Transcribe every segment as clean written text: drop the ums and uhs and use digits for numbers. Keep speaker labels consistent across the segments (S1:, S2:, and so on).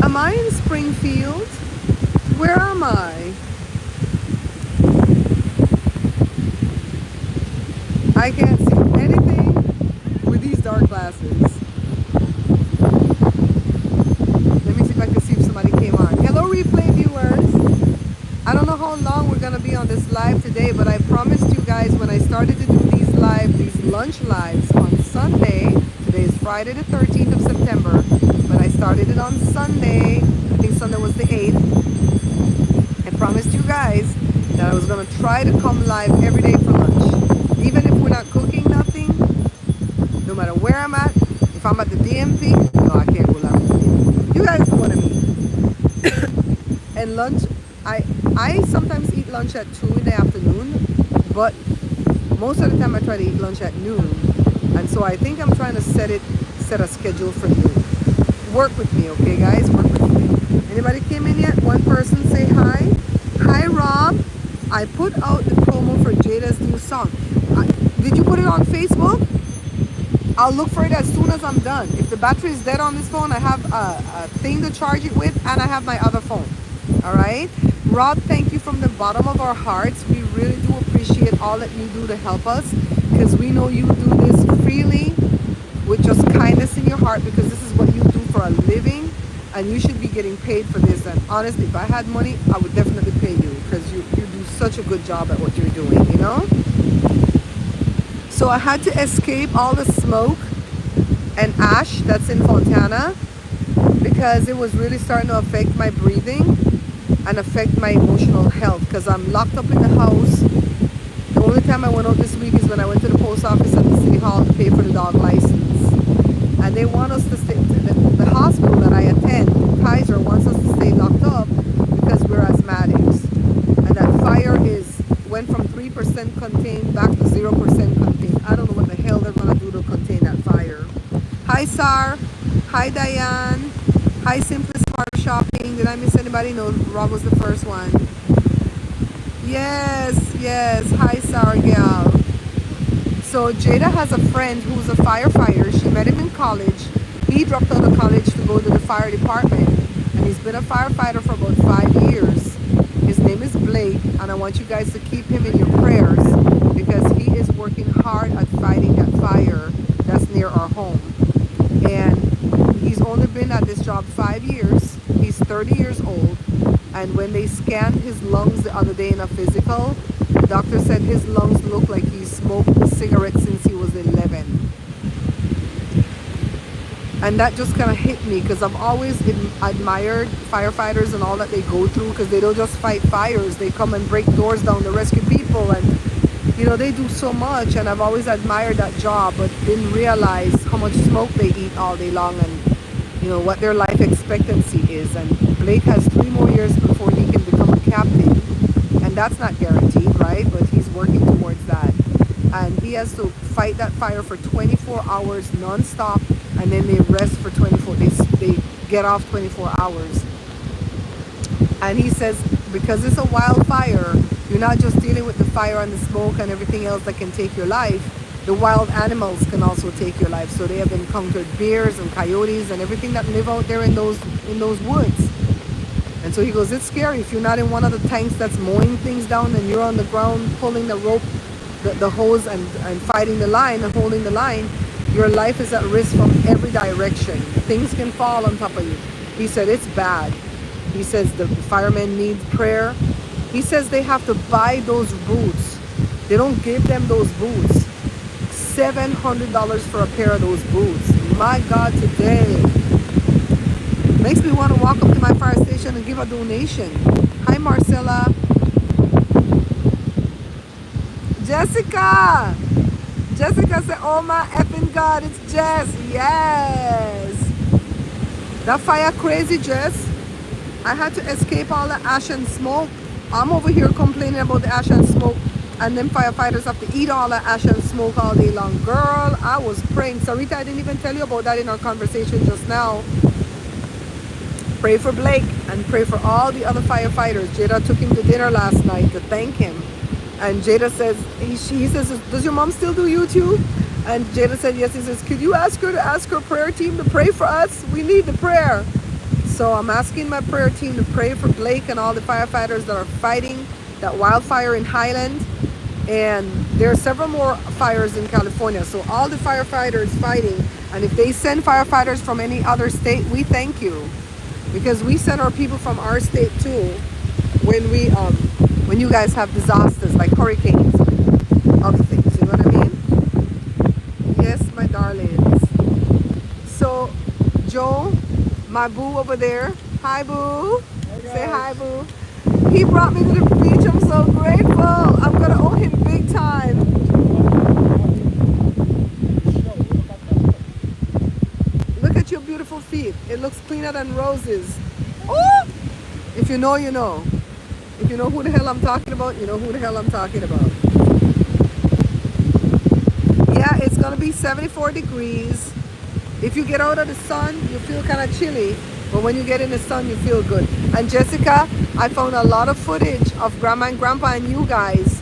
S1: Am I in Springfield? Where am I? I can't see anything with these dark glasses. Let me see if I can see if somebody came on. Hello, replay viewers. I don't know how long we're going to be on this live today, but I promised you guys when I started to do these lunch lives on Sunday. Today is Friday the 13th of September, but I started it on Sunday. I think Sunday was the 8th. I promised you guys that I was going to try to come live every day for lunch. Even if we're not cooking nothing, no matter where I'm at, if I'm at the DMV, no, I can't go live. You guys know what I mean. And lunch, I sometimes eat lunch at 2 in the afternoon, but most of the time I try to eat lunch at noon. And so I think I'm trying to set a schedule for noon. Work with me, okay guys? Work with me. Anybody came in yet? One person say hi. Hi Rob. I put out the promo for Jada's new song. Did you put it on Facebook? I'll look for it as soon as I'm done. If the battery is dead on this phone, I have a thing to charge it with, and I have my other phone. All right? Rob, thank you from the bottom of our hearts. We really do appreciate all that you do to help us, because we know you do this freely with just kindness in your heart, because this is what you do for a living, and you should be getting paid for this. And honestly, if I had money, I would definitely pay you, because you do such a good job at what you're doing, you know? So I had to escape all the smoke and ash that's in Fontana, because it was really starting to affect my breathing and affect my emotional health, because I'm locked up in the house. The only time I went out this week is when I went to the post office at the city hall to pay for the dog license. And they want us to stay, the hospital that I attend, Kaiser, wants us to stay locked up because we're asthmatics. And that fire went from 3% contained back to 0% contained. I don't know what the hell they're going to do to contain that fire. Hi, Sar. Hi, Diane. Hi, Simply Smart Shopping. Did I miss anybody? No, Rob was the first one. Yes, yes. Hi, Sar gal. So Jada has a friend who's a firefighter. She met him in college. He dropped out of college to go to the fire department, and he's been a firefighter for about 5 years. His name is Blake, and I want you guys to keep him in your prayers, because he is working hard at fighting that fire that's near our home. And he's only been at this job 5 years. He's 30 years old, and when they scanned his lungs the other day in a physical, the doctor said his lungs look like he smoked a cigarette since he was 11. And that just kind of hit me, because I've always admired firefighters and all that they go through, because they don't just fight fires. They come and break doors down to rescue people, and you know, they do so much. And I've always admired that job, but didn't realize how much smoke they eat all day long, and you know what their life expectancy is. And Blake has 3 more years before he can become a captain, and that's not guaranteed, right? But he's working towards that, and he has to fight that fire for 24 hours non-stop, and then they rest for 24. They get off 24 hours. And he says, because it's a wildfire, you're not just dealing with the fire and the smoke and everything else that can take your life. The wild animals can also take your life. So they have encountered bears and coyotes and everything that live out there in those woods. And so he goes, it's scary. If you're not in one of the tanks that's mowing things down, and you're on the ground pulling the rope, the hose, and fighting the line and holding the line, your life is at risk from every direction. Things can fall on top of you. He said it's bad. He says the firemen need prayer. He says they have to buy those boots. They don't give them those boots. $700 for a pair of those boots. My God, today makes me want to walk up to my fire station and give a donation. Hi, Marcella. Jessica said, oh my effing God, it's Jess. Yes. That fire crazy, Jess. I had to escape all the ash and smoke. I'm over here complaining about the ash and smoke, and then firefighters have to eat all the ash and smoke all day long. Girl, I was praying. Sarita, I didn't even tell you about that in our conversation just now. Pray for Blake and pray for all the other firefighters. Jada took him to dinner last night to thank him. And Jada says, he says, does your mom still do YouTube? And Jada said, yes. He says, could you ask her to ask her prayer team to pray for us? We need the prayer. So I'm asking my prayer team to pray for Blake and all the firefighters that are fighting that wildfire in Highland. And there are several more fires in California. So all the firefighters fighting, and if they send firefighters from any other state, we thank you, because we send our people from our state too when you guys have disasters like hurricanes, other things. You know what I mean? Yes, my darlings. So Joe, my boo over there. Hi, boo. Say hi, boo. He brought me to the beach. I'm so grateful. I'm going to owe him big time. Look at your beautiful feet. It looks cleaner than roses. Oh! If you know, you know. If you know who the hell I'm talking about, you know who the hell I'm talking about. Yeah, it's going to be 74 degrees. If you get out of the sun, you feel kind of chilly. But when you get in the sun, you feel good. And Jessica, I found a lot of footage of Grandma and Grandpa and you guys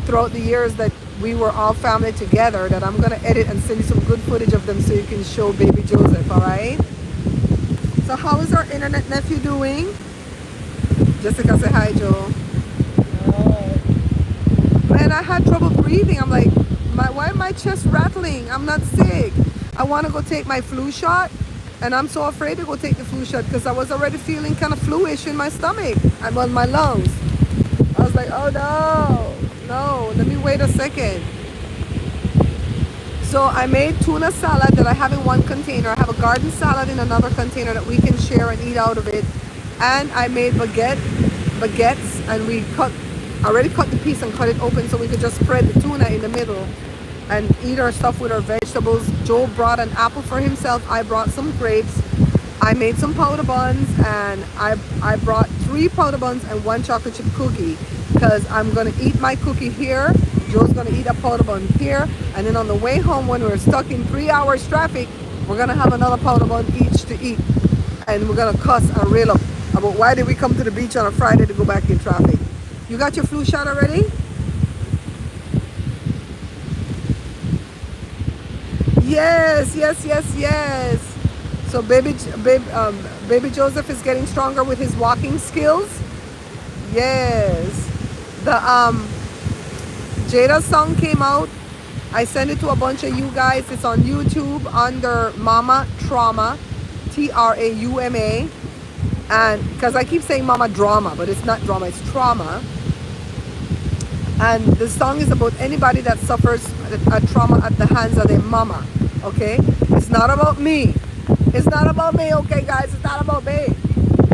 S1: throughout the years that we were all family together, that I'm going to edit and send you some good footage of them so you can show baby Joseph, all right? So how is our internet nephew doing? Jessica, say hi, Joe. Man, I had trouble breathing. I'm like, why is my chest rattling? I'm not sick. I want to go take my flu shot. And I'm so afraid to go take the flu shot because I was already feeling kind of fluish in my stomach and on my lungs. I was like, oh no, let me wait a second. So I made tuna salad that I have in one container. I have a garden salad in another container that we can share and eat out of it. And I made baguettes, and we already cut the piece and cut it open so we could just spread the tuna in the middle and eat our stuff with our vegetables. Joe brought an apple for himself. I brought some grapes. I made some powder buns, and I brought 3 powder buns and 1 chocolate chip cookie because I'm gonna eat my cookie here. Joe's gonna eat a powder bun here, and then on the way home when we're stuck in 3 hours traffic, we're gonna have another powder bun each to eat, and we're gonna cuss and reel up about why did we come to the beach on a Friday to go back in traffic. You got your flu shot already? Yes. So baby Joseph is getting stronger with his walking skills. Yes. The Jada song came out. I sent it to a bunch of you guys. It's on YouTube under Mama Trauma, Trauma. And because I keep saying Mama Drama, but it's not drama, it's trauma. And the song is about anybody that suffers a trauma at the hands of their mama. Okay? It's not about me. It's not about me, okay, guys? It's not about me.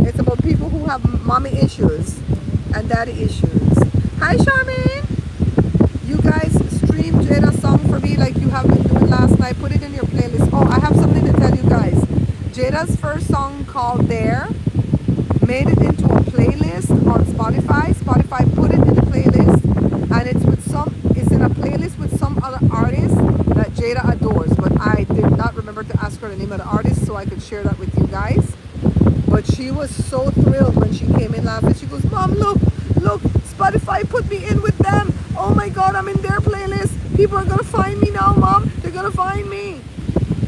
S1: It's about people who have mommy issues and daddy issues. Hi, Charmaine. You guys stream Jada's song for me like you have been doing last night. Put it in your playlist. Oh, I have something to tell you guys. Jada's first song called There made it into a playlist on Spotify. Spotify put it in the playlist, and it's in a playlist with some other artists that Jada adores, but I did not remember to ask her the name of the artist so I could share that with you guys. But she was so thrilled when she came in last night. She goes, Mom, look, Spotify put me in with them. Oh my God, I'm in their playlist. People are gonna find me now, Mom. They're gonna find me.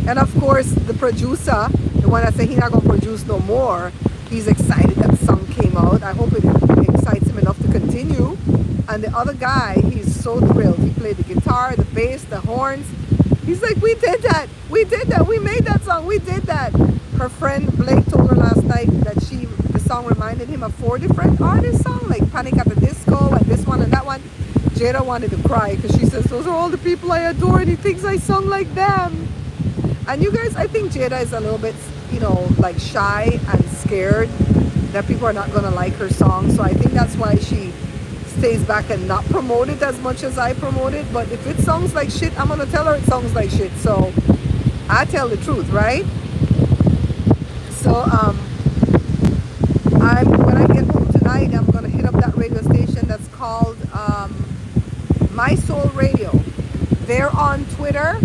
S1: And of course, the producer, the one that said he's not gonna produce no more, he's excited that the song came out. I hope it excites him enough to continue. And the other guy, he's so thrilled. He played the guitar, the bass, the horns. He's like, we did that, we made that song, we did that. Her friend Blake told her last night that the song reminded him of 4 different artists' songs, like Panic at the Disco and this one and that one. Jada wanted to cry because she says, those are all the people I adore and he thinks I sung like them. And you guys, I think Jada is a little bit, like shy and scared that people are not going to like her song. So I think that's why she stays back and not promote it as much as I promote it. But if it sounds like shit, I'm going to tell her it sounds like shit. So I tell the truth, right? So when I get home tonight, I'm going to hit up that radio station that's called My Soul Radio. They're on Twitter.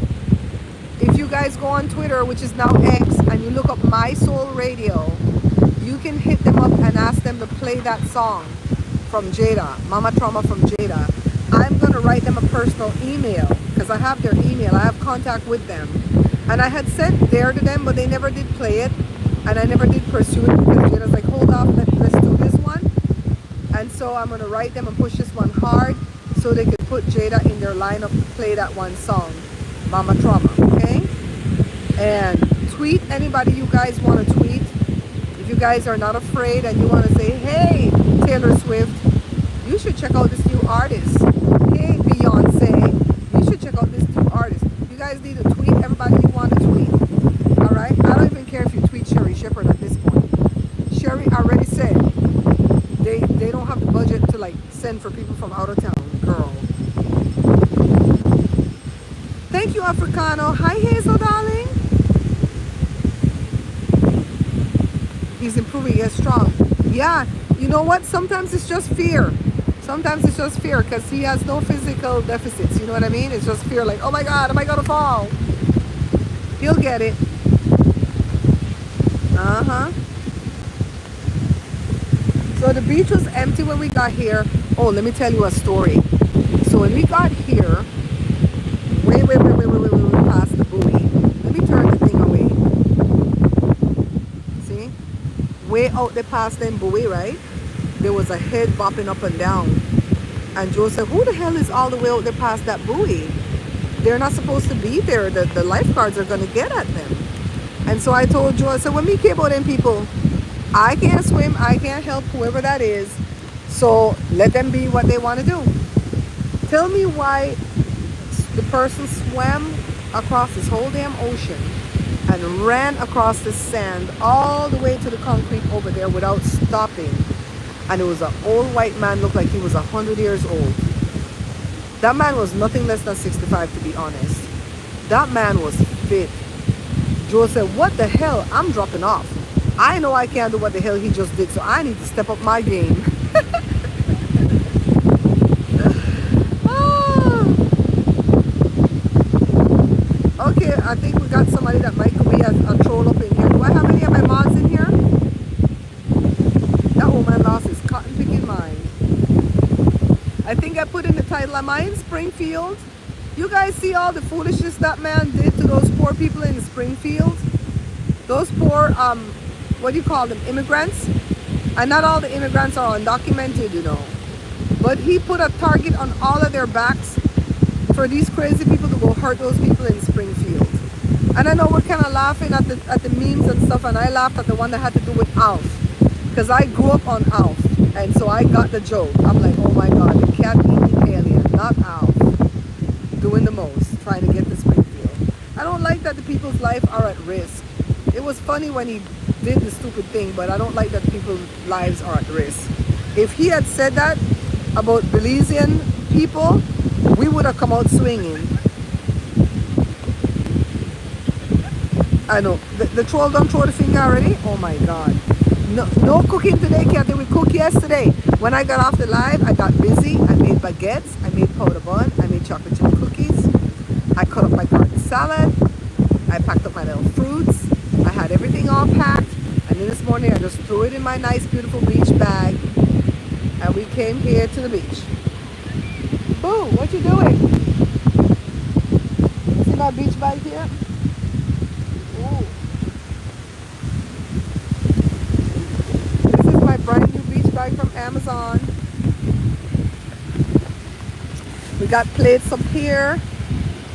S1: If you guys go on Twitter, which is now X, and you look up My Soul Radio, you can hit them up and ask them to play that song from Jada, Mama Trauma from Jada. I'm going to write them a personal email because I have their email. I have contact with them. And I had sent There to them, but they never did play it. And I never did pursue it because Jada's like, hold off, let's do this one. And so I'm gonna write them and push this one hard so they can put Jada in their lineup to play that one song, Mama Trauma, okay? And tweet anybody you guys want to tweet. If you guys are not afraid and you want to say, hey, Taylor Swift, you should check out this new artist. Hey, Beyonce, you should check out this new artist. You guys need to tweet everybody you want to tweet. All right? I don't even care if you tweet Sherry Shepherd at this point. Sherry already said they don't have the budget to like send for people from out of town, girl. Thank you, Africano. Hi, Hazel, darling. He's improving, yes, strong. Yeah, you know what? Sometimes it's just fear. Sometimes it's just fear because he has no physical deficits. You know what I mean? It's just fear like, oh my God, am I going to fall? He'll get it. Uh-huh. So the beach was empty when we got here. Oh, let me tell you a story. So when we got here, way past the buoy. Let me turn the thing away. See? Way out there past them buoy, right? There was a head bopping up and down. And Joe said, who the hell is all the way out there past that buoy? They're not supposed to be there. The lifeguards are going to get at them. And so I told Joe, I said, when we came out them people, I can't swim, I can't help whoever that is. So let them be what they want to do. Tell me why the person swam across this whole damn ocean and ran across the sand all the way to the concrete over there without stopping. And it was an old white man, looked like he was 100 years old. That man was nothing less than 65, to be honest. That man was fit. Joe said, what the hell? I'm dropping off. I know I can't do what the hell he just did, so I need to step up my game. Okay, I think we got somebody that might be a troll up in here. Do I have any of my mods in here? That old man lost his cotton picking mind. I think I put in the title, am I in Springfield? You guys see all the foolishness that man did to those poor people in Springfield? Those poor, what do you call them, immigrants? And not all the immigrants are undocumented, you know. But he put a target on all of their backs for these crazy people to go hurt those people in Springfield. And I know we're kind of laughing at the memes and stuff, and I laughed at the one that had to do with Alf. Because I grew up on Alf, and so I got the joke. I'm like, oh my God, the cat-eating alien, not Alf, doing the most, trying to get to Springfield. I don't like that the people's life are at risk. It was funny when he did the stupid thing, but I don't like that people's lives are at risk. If he had said that about Belizean people, we would have come out swinging. I know. The troll don't throw the finger already? Oh my God. No cooking today, Kathy. We cooked yesterday. When I got off the live, I got busy. I made baguettes. I made powder bun. I made chocolate chip cookies. I cut up my garden salad. I packed up my little fruits. I had everything all packed. And then this morning, I just threw it in my nice, beautiful beach bag. And we came here to the beach. Boo, what you doing? See my beach bag here? Ooh. This is my brand new beach bag from Amazon. We got plates up here.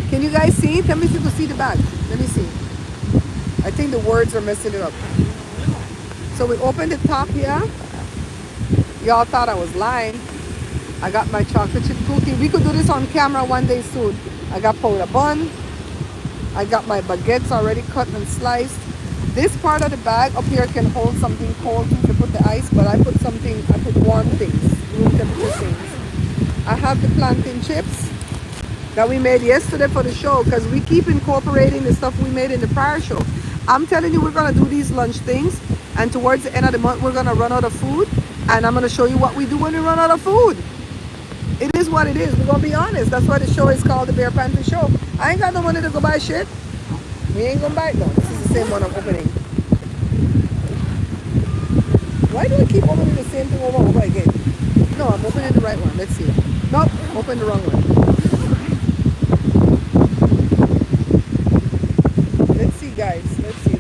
S1: Can you guys see? Tell me if you can see the bag. Let me see. I think the words are messing it up. So we opened the top here. Y'all thought I was lying. I got my chocolate chip cookie. We could do this on camera one day soon. I got powder bun. I got my baguettes already cut and sliced. This part of the bag up here can hold something cold to put the ice, but I put warm things, room temperature things. I have the plantain chips that we made yesterday for the show because we keep incorporating the stuff we made in the prior show. I'm telling you, we're going to do these lunch things, and towards the end of the month, we're going to run out of food, and I'm going to show you what we do when we run out of food. It is what it is. We're going to be honest. That's why the show is called the Bear Panther Show. I ain't got no money to go buy shit. We ain't going to buy it, though. This is the same one I'm opening. Why do I keep opening the same thing over and over again? No, I'm opening the right one. Let's see. Nope, open the wrong one. Let's see, guys. Let's see.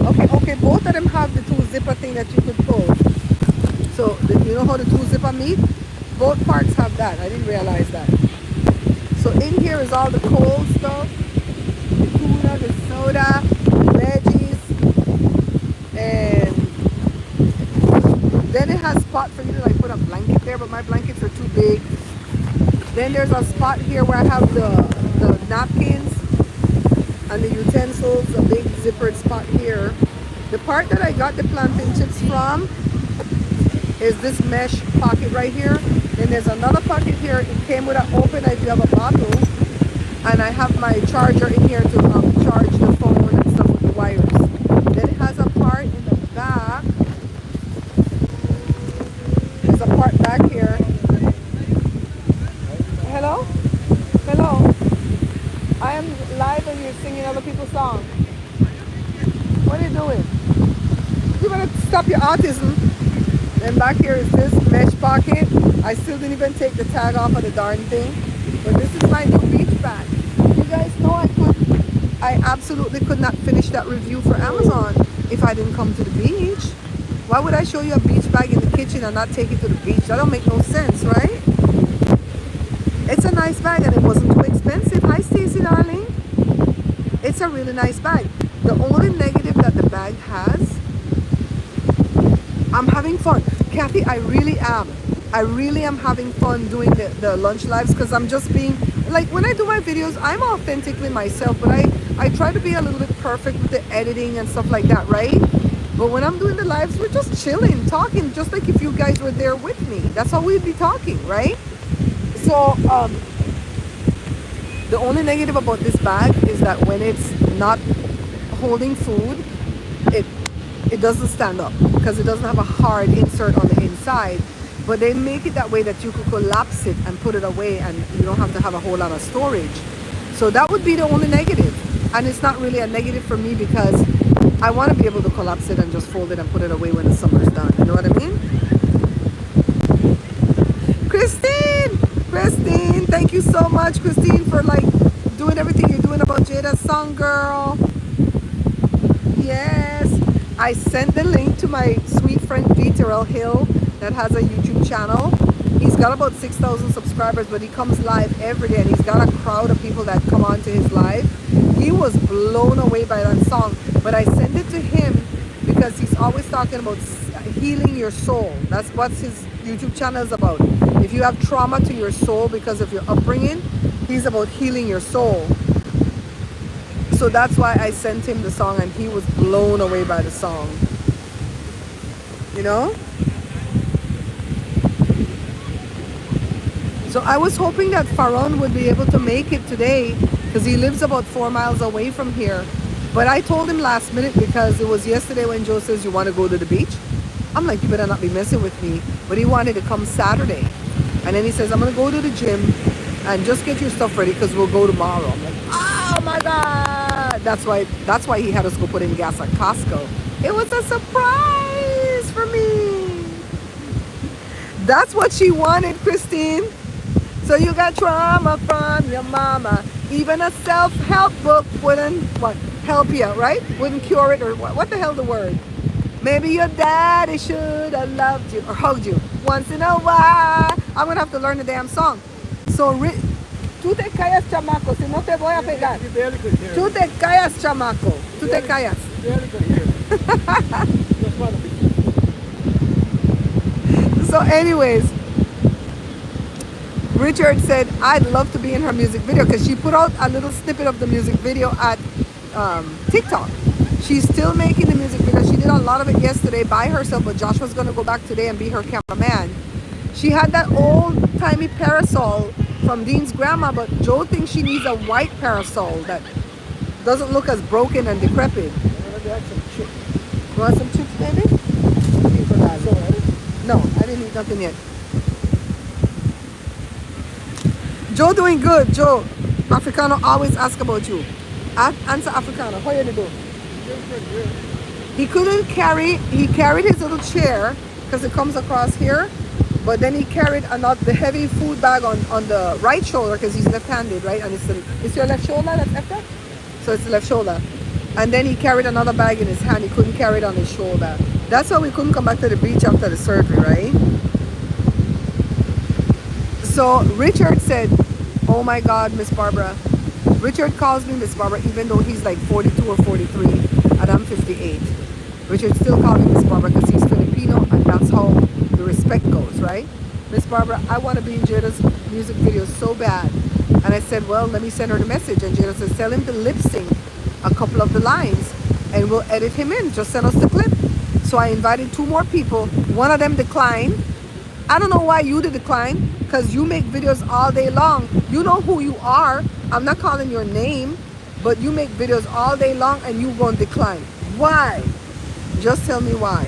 S1: Okay, Okay, both of them have the two zipper thing that you could pull. So you know how the two zipper meet? Both parts have that. I didn't realize that. So in here is all the cold stuff, the tuna, the soda, veggies, and then it has spot for you to like put a blanket there, but my blankets are too big. Then there's a spot here where I have the napkins and the utensils, a big zippered spot here. The part that I got the plantain chips from is this mesh pocket right here. Then there's another pocket here. It came with an open if you have a bottle. And I have my charger in here to charge the phone and stuff with the wires. Then it has a part in the back. There's a part back here. Hello? Hello? I am live and you're singing other people's songs. What are you doing? You better stop your autism. Then back here is this mesh pocket. I still didn't even take the tag off of the darn thing. But this is my new beach bag. You guys know I absolutely could not finish that review for Amazon if I didn't come to the beach. Why would I show you a beach bag in the kitchen and not take it to the beach? That don't make no sense, right? It's a nice bag and it wasn't too expensive. Hi Stacy darling. It's a really nice bag. The only negative that the bag has, I'm having fun. Kathy, I really am. I really am having fun doing the lunch lives because I'm just being, like when I do my videos, I'm authentically myself, but I try to be a little bit perfect with the editing and stuff like that, right? But when I'm doing the lives, we're just chilling, talking, just like if you guys were there with me. That's how we'd be talking, right? So, the only negative about this bag is that when it's not holding food, it doesn't stand up because it doesn't have a hard insert on the inside. But they make it that way that you could collapse it and put it away and you don't have to have a whole lot of storage. So that would be the only negative. And it's not really a negative for me because I want to be able to collapse it and just fold it and put it away when the summer's done. You know what I mean? Christine, thank you so much, Christine, for like doing everything you're doing about Jada's song, girl. Yes. I sent the link to my sweet friend V. Terrell Hill that has a YouTube channel. He's got about 6,000 subscribers, but he comes live every day and he's got a crowd of people that come on to his live. He was blown away by that song, but I sent it to him because he's always talking about healing your soul. That's what his YouTube channel is about. If you have trauma to your soul because of your upbringing, he's about healing your soul. So that's why I sent him the song and he was blown away by the song. You know? So I was hoping that Faron would be able to make it today because he lives about 4 miles away from here. But I told him last minute because it was yesterday when Joe says, you want to go to the beach? I'm like, you better not be messing with me. But he wanted to come Saturday. And then he says, I'm going to go to the gym and just get your stuff ready because we'll go tomorrow. I'm like, oh my God. That's why he had us go put in gas at Costco. It was a surprise for me. That's what she wanted, Christine. So you got trauma from your mama. Even a self-help book wouldn't help you, right? Wouldn't cure it, or what the hell the word? Maybe your daddy should have loved you or hugged you once in a while. I'm gonna have to learn the damn song. So tú te callas, chamaco, si no te voy a pegar. Tú te callas, chamaco. Tú te callas. So anyways, Richard said, I'd love to be in her music video because she put out a little snippet of the music video at TikTok. She's still making the music video. She did a lot of it yesterday by herself, but Josh was going to go back today and be her cameraman. She had that old-timey parasol from Dean's grandma, but Joe thinks she needs a white parasol that doesn't look as broken and decrepit. You want some chips, baby? No, I didn't eat nothing yet. Joe doing good. Joe, Africano always ask about you. Answer Africano. How you doing? He couldn't carry, he carried his little chair because it comes across here, but then he carried the heavy food bag on the right shoulder because he's left-handed, right? And it's your left shoulder that's left up? So it's the left shoulder. And then he carried another bag in his hand. He couldn't carry it on his shoulder. That's why we couldn't come back to the beach after the surgery, right? So Richard said, oh my God, Miss Barbara. Richard calls me Miss Barbara even though he's like 42 or 43 and I'm 58. Richard still calls me Miss Barbara because he's Filipino and that's how the respect goes, right? Miss Barbara, I want to be in Jada's music video so bad. And I said, well, let me send her the message. And Jada says, tell him to lip sync a couple of the lines and we'll edit him in. Just send us the clip. So I invited 2 more people. One of them declined. I don't know why you did decline, because you make videos all day long. You know who you are. I'm not calling your name, but you make videos all day long and you won't decline. Why? Just tell me why.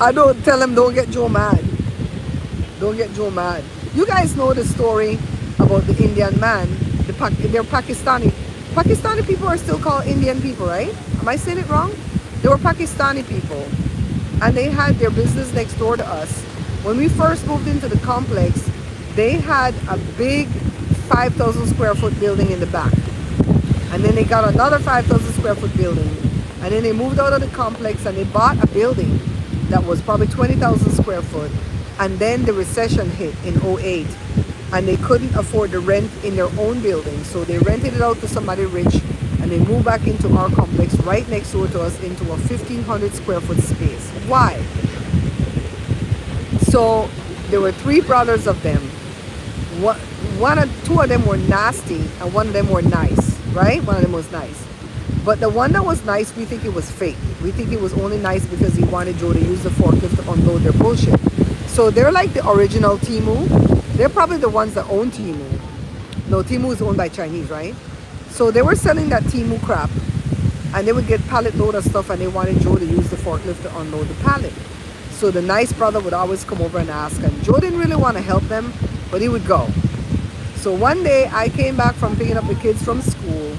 S1: I don't tell him, don't get Joe mad. Don't get Joe mad. You guys know the story about the Indian man. They're Pakistani. Pakistani people are still called Indian people, right? Am I saying it wrong? They were Pakistani people. And they had their business next door to us. When we first moved into the complex, they had a big 5,000 square foot building in the back. And then they got another 5,000 square foot building. And then they moved out of the complex and they bought a building that was probably 20,000 square foot. And then the recession hit in '08. And they couldn't afford the rent in their own building. So they rented it out to somebody rich and they moved back into our complex right next door to us into a 1,500 square foot space. Why? So there were 3 brothers of them. Two of them were nasty and one of them were nice, right? One of them was nice. But the one that was nice, we think it was fake. We think it was only nice because he wanted Joe to use the forklift to unload their bullshit. So they're like the original Timu. They're probably the ones that own Timu. No, Timu is owned by Chinese, right? So they were selling that Timu crap and they would get pallet load of stuff and they wanted Joe to use the forklift to unload the pallet. So the nice brother would always come over and ask, and Joe didn't really want to help them, but he would go. So one day I came back from picking up the kids from school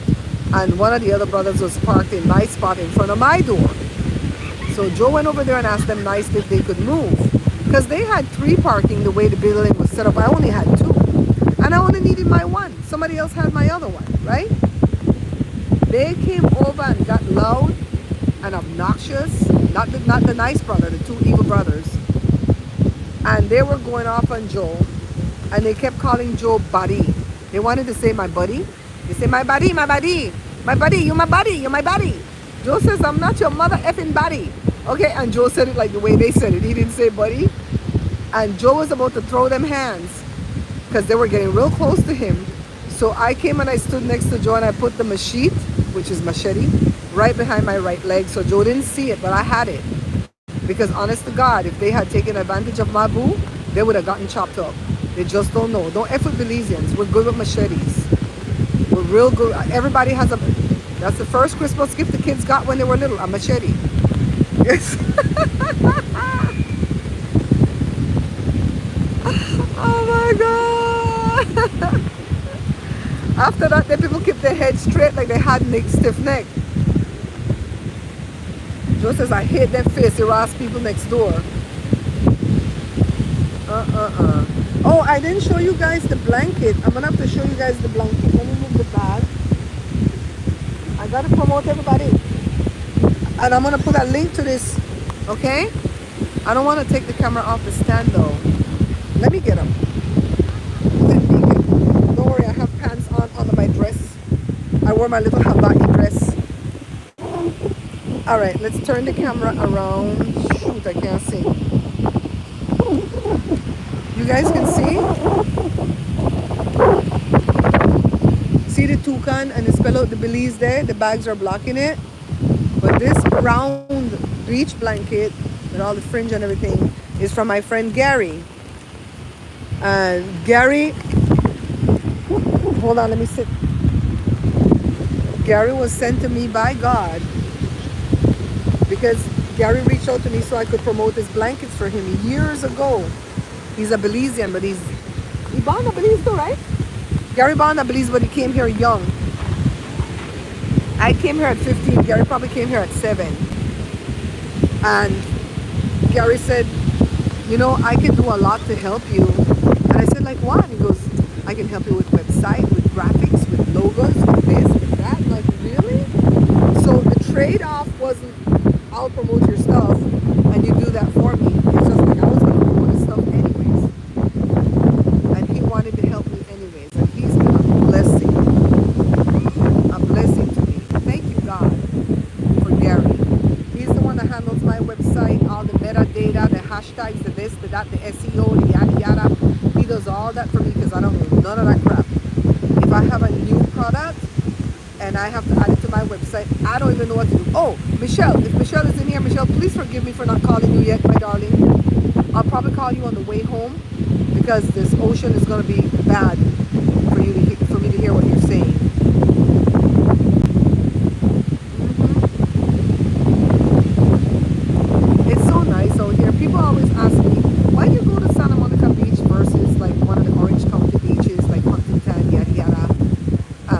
S1: and one of the other brothers was parked in my spot in front of my door. So Joe went over there and asked them nicely if they could move, because they had 3 parking the way the building was set up. I only had 2 and I only needed my 1. Somebody else had my other one, right? They came over and got loud and obnoxious. Not the nice brother, the 2 evil brothers. And they were going off on Joe. And they kept calling Joe buddy. They wanted to say my buddy. They say my buddy, my buddy. My buddy, you my buddy, you're my buddy. Joe says, I'm not your mother effing buddy. Okay, and Joe said it like the way they said it. He didn't say buddy. And Joe was about to throw them hands because they were getting real close to him. So I came and I stood next to Joe and I put the machete, which is machete, right behind my right leg. So Joe didn't see it, but I had it. Because honest to God, if they had taken advantage of my boo, they would have gotten chopped up. They just don't know. Don't F with Belizeans. We're good with machetes. We're real good. Everybody has a... That's the first Christmas gift the kids got when they were little, a machete. Yes. Oh my God. After that, the people keep their heads straight like they had stiff neck. Joe says, I hate that face. They ask people next door. Oh, I didn't show you guys the blanket. I'm gonna have to show you guys the blanket. Let me move the bag. I gotta promote everybody. And I'm gonna put a link to this, okay? I don't want to take the camera off the stand though. Let me get them. Don't worry, I have pants on under my dress. I wore my little Hawaii dress. All right, let's turn the camera around. Shoot, I can't see. You guys can see? See the toucan and the spell out the Belize there? The bags are blocking it. But this round beach blanket with all the fringe and everything is from my friend Gary. And Gary, hold on, let me sit. Gary was sent to me by God because Gary reached out to me so I could promote his blankets for him years ago. He's a Belizean, but he born in Belize too, right? Gary born in Belize, but he came here young. I came here at 15. Gary probably came here at 7. And Gary said, you know, I can do a lot to help you. And I said, like what? He goes, I can help you with website, with graphics, with logos, with this, with that. Like, really? So the trade-off wasn't, I'll promote your stuff and you do that for me. It's just like I was going to promote his stuff anyways. And he wanted to help me anyways. And he's been a blessing. A blessing to me. Thank you, God, for Gary. He's the one that handles my website, all the metadata, the hashtags, the this, the that, the SEO, the yada yada. He does all that for me because I don't know none of that crap. If I have a new product and I have to add it to my website, I don't even know what to do. Oh, Michelle, if Michelle is in here, Michelle, please forgive me for not calling you yet, my darling. I'll probably call you on the way home because this ocean is going to be bad for you to for me to hear what you're saying. It's so nice out here. People always ask me, why do you go to Santa Monica Beach versus like one of the Orange County beaches like Huntington, yada yada,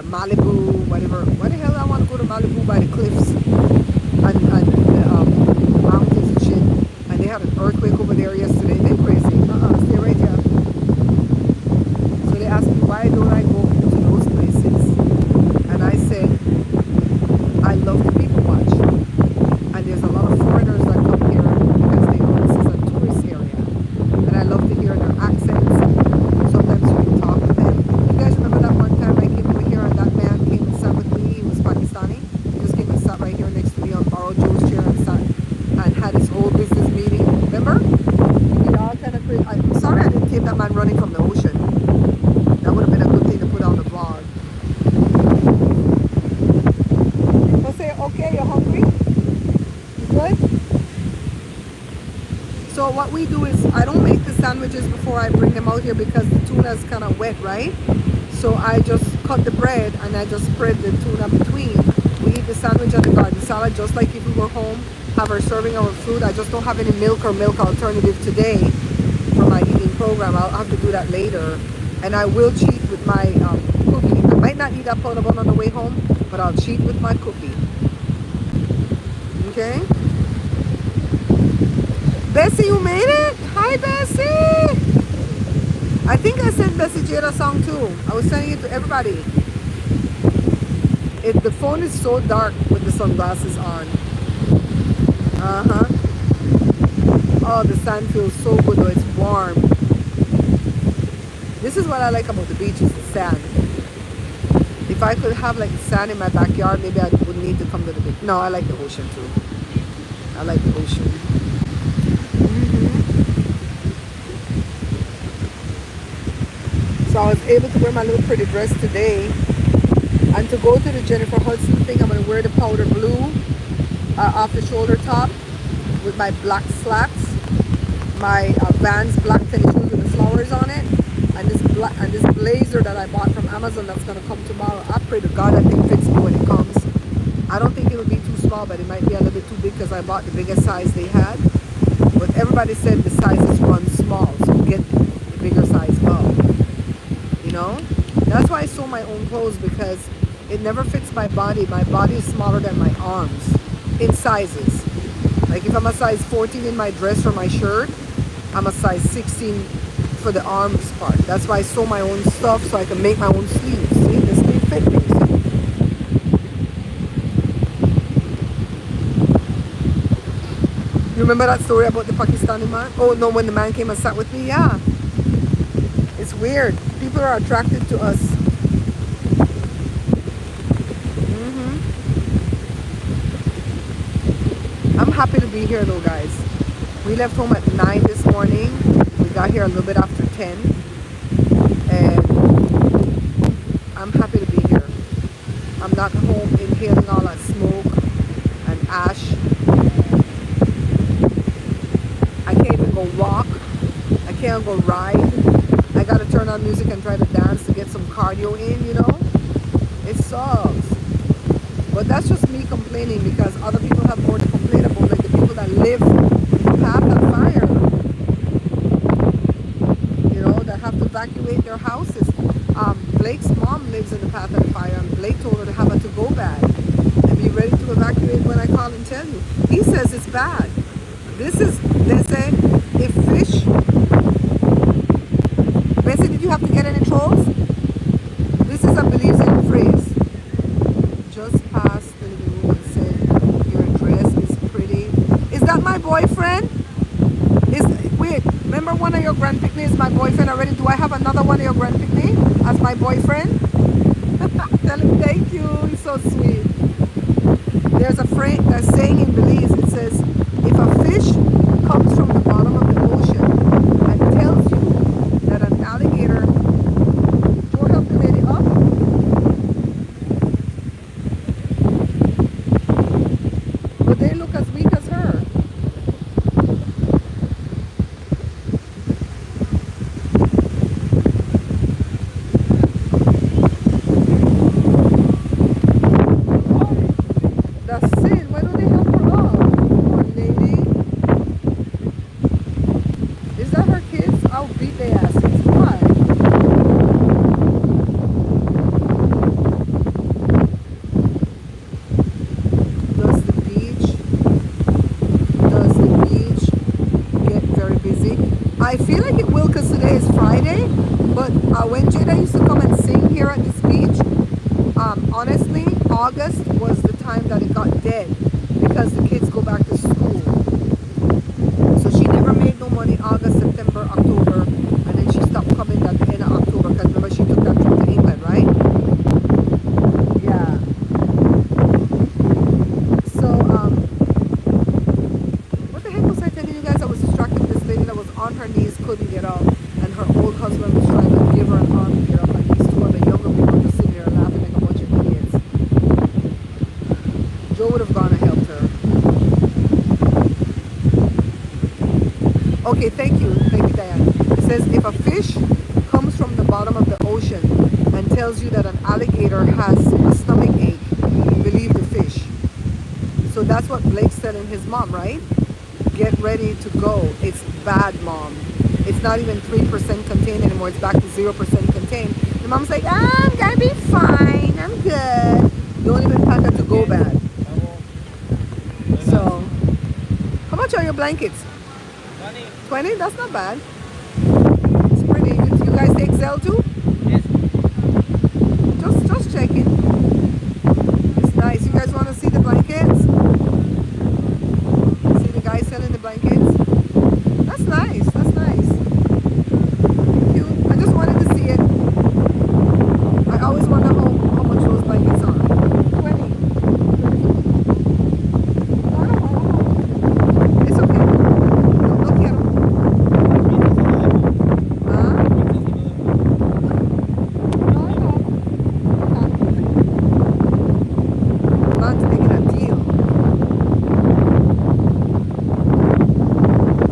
S1: Malibu, whatever. Why the hell I want to go to Malibu by the cliffs and mountains and shit? And they had an earthquake over there yesterday. They're crazy. Stay right here. So they asked me, why don't I go to those places? And I said, I love to people watch. And there's a lot of foreigners that come here because they know this is a tourist area. And I love to hear their accents. Sometimes you can talk to them. You guys remember that one time I came over here and that man came and sat with me? He was Pakistani. He just came and sat right here next to me on borrowed Joe's chair and sat and had his whole business meeting. Remember? He did all kind of crazy. I'm sorry I didn't tape that man running from the ocean. That would have been a good thing to put on the vlog. I'll say, okay, you're hungry? Good. So what we do is I don't make the sandwiches before I bring them out here because the tuna is kind of wet, right? So I just cut the bread and I just spread the tuna between. We eat the sandwich and the garden salad just like if we were home, have our serving our food. I just don't have any milk or milk alternative today for my eating program. I'll have to do that later. And I will cheat with my cookie. I might not eat that pound of bun on the way home, but I'll cheat with my cookie. Okay? Bessie, you made it? Hi, Bessie! I think I sent Bessie Jada a song too. I was sending it to everybody. The phone is so dark with the sunglasses on. Oh, the sand feels so good though. It's warm. This is what I like about the beach is the sand. If I could have like sand in my backyard, maybe I wouldn't need to come to the beach. No, I like the ocean too. I like the ocean. So I was able to wear my little pretty dress today. And to go to the Jennifer Hudson thing, I'm going to wear the powder blue off the shoulder top with my black slacks, my Vans black tennis shoes with the flowers on it, and this blazer that I bought from Amazon that's going to come tomorrow. I pray to God that thing fits me when it comes. I don't think it'll be too small, but it might be a little bit too big because I bought the biggest size they had. But everybody said the sizes run small, so get the bigger size up. You know? That's why I sew my own clothes because it never fits my body. My body is smaller than my arms in sizes. Like if I'm a size 14 in my dress or my shirt, I'm a size 16 for the arms part. That's why I sew my own stuff so I can make my own sleeves. See, the sleeve fit me. You remember that story about the Pakistani man? Oh no, when the man came and sat with me? Yeah. It's weird. People are attracted to us. I'm happy to be here though, guys. We left home at 9 this morning. We got here a little bit after 10. And I'm happy to be here. I'm not home inhaling all that smoke and ash. I can't even go walk. I can't go ride. I gotta turn on music and try to dance to get some cardio in, you know? It sucks. But that's just me complaining because other people have more to complain about, like the people that live in the path of fire. You know, that have to evacuate their houses. Blake's mom lives in the path of the fire and Blake told her to have a to-go bag and be ready to evacuate when I call and tell you. He says it's bad. This is, they say, if fish... Bessie, did you have to get any trolls? This is a boyfriend? Wait, remember one of your grand picnics is my boyfriend already? Do I have another one of your grand picnic as my boyfriend? Tell him thank you. He's so sweet. There's a saying in Belize. It says, if a fish comes from the bottom of the ocean and tells you that an alligator, go help the lady up. But they look as weak as her. That's it. Why don't they help her up? Poor lady. Is that her kids? I'll beat their asses. Why? Does the beach get very busy? I feel like it will because today is Friday. But when Jada used to come and sing here at this beach, honestly, August was the time that it got dead because the kids go back to school. So she never made no money August, September, October, and then she stopped coming at the end of October because remember she took that trip to England, right? Yeah. So, what the heck was I telling you guys? I was distracted. This lady that was on her knees couldn't get up, and her old husband was trying to give her an arm to get up, and these two other younger people just sitting there laughing like a bunch of idiots. Joe would have gone and helped her. Okay, thank you, Diane. It says if a fish comes from the bottom of the ocean and tells you that an alligator has a stomach ache, believe the fish. So that's what Blake's telling his mom, right? Get ready to go. It's bad, Mom. It's not even 3% contained anymore. It's back to 0% contained. The mom's like, I'm gonna be fine. I'm good. Don't even pack a to-go bag. So, how much are your blankets? 20? That's not bad. It's pretty. You guys take Zell too?
S2: Yes.
S1: Just checking. It's nice. You guys want to see the blankets? See the guy selling the blankets? That's nice. That's nice. Cute. I just wanted to see it. I always wonder how much those blankets are. 20. No, no. It's okay. Don't look at them. Huh? No, no. I'm not making a deal.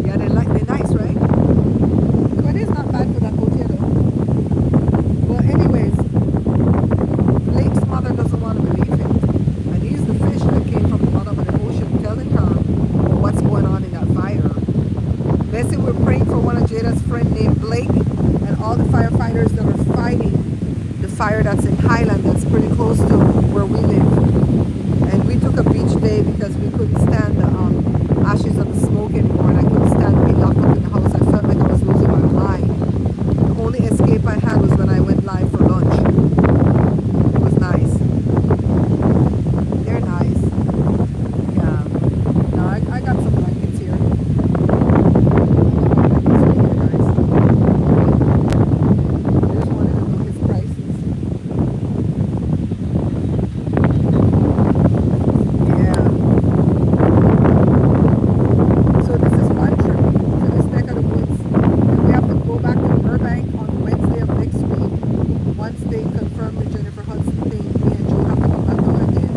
S1: Yeah, they're nice, right? 20 is not bad for that hotel though. Well, anyways, Blake's mother doesn't want to believe him. And he's the fish that came from the bottom of the ocean telling her what's going on in that fire. Bessie, we're praying for one of Jada's friend named Blake and all the firefighters that are fighting the fire that's in Highland that's pretty close to where we live. And we took a beach day because we couldn't stand the ashes of the smoke anymore, and I couldn't stand being locked up in the house. I felt like I was losing my mind. The only escape I had was when I went live for lunch. It was nice. They're nice. Yeah. No, I got some blankets here. They're nice. I just wanted to know his prices. Yeah. So this is one trip to this neck of the woods. And we have to go back to Burbank on Wednesday of next week. Once they confirm the Jennifer Hudson thing, me and Joe have to come back down again.